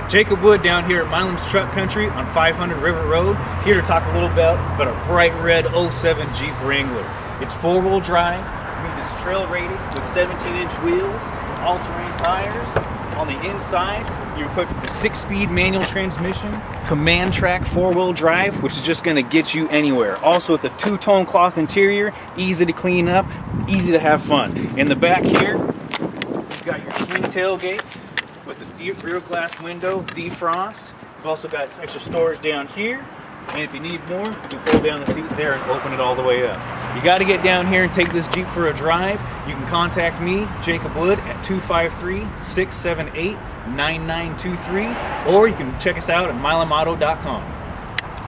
Jacob Wood down here at Milam's Truck Country on 500 River Road, here to talk a little bit about a bright red 07 Jeep Wrangler. It's four-wheel drive, means it's trail rated with 17-inch wheels, all-terrain tires. On the inside, you're equipped with the 6-speed manual transmission, command track four-wheel drive, which is just going to get you anywhere. Also with the two-tone cloth interior, easy to clean up, easy to have fun. In the back here, you've got your swing tailgate with the deep rear glass window, defrost. You've also got extra storage down here. And if you need more, you can fold down the seat there and open it all the way up. You got to get down here and take this Jeep for a drive. You can contact me, Jacob Wood, at 253-678-9923, or you can check us out at milamauto.com.